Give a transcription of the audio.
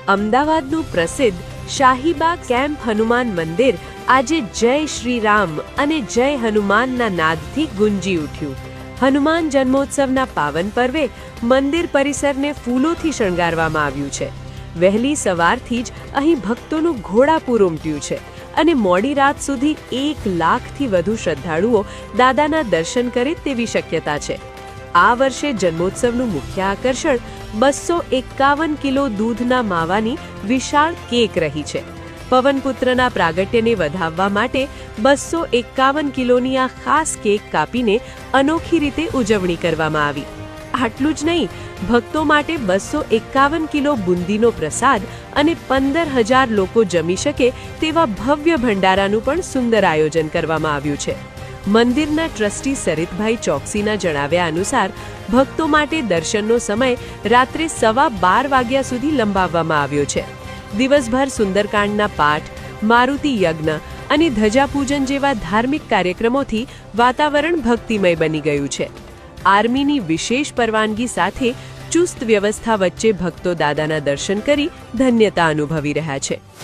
અમદાવાદનું પ્રસિદ્ધ શાહીબાગ કેમ્પ હનુમાન મંદિર આજે જય શ્રી રામ અને જય હનુમાનના નાદથી ગુંજી ઉઠ્યું. હનુમાન જન્મોત્સવના પાવન પર્વે મંદિર પરિસરને ફૂલોથી શણગારવામાં આવ્યું છે. વહેલી સવારથી જ અહીં ભક્તોનું ઘોડાપૂર ઉમટ્યું છે અને મોડી રાત સુધી 1 લાખથી વધુ શ્રદ્ધાળુઓ દાદાના દર્શન કરે તેવી શક્યતા છે. આ વર્ષે જન્મોત્સવનું મુખ્ય આકર્ષણ 251 કિલો દૂધના માવાની વિશાળ કેક રહી છે. પવનપુત્રના પ્રાગટ્યને વધાવવા માટે 251 કિલોની આ ખાસ કેક કાપીને અનોખી રીતે ઉજવણી કરવામાં આવી. આટલું જ નહીં, ભક્તો માટે 251 કિલો બુંદીનો પ્રસાદ અને 15,000 લોકો જમી શકે તેવા ભવ્ય ભંડારાનું પણ સુંદર આયોજન કરવામાં આવ્યું છે. મંદિરના ટ્રસ્ટી સરિતભાઈ ચોકસીના જણાવ્યા અનુસાર ભક્તો માટે દર્શનનો સમય રાત્રે 12:15 વાગ્યા સુધી લંબાવવામાં આવ્યો છે. દિવસભર સુંદરકાંડના પાઠ, મારુતિ યજ્ઞ અને ધજાપૂજન જેવા ધાર્મિક કાર્યક્રમોથી વાતાવરણ ભક્તિમય બની ગયું છે. આર્મીની વિશેષ પરવાનગી સાથે ચુસ્ત વ્યવસ્થા વચ્ચે ભક્તો દાદાના દર્શન કરી ધન્યતા અનુભવી રહ્યા છે.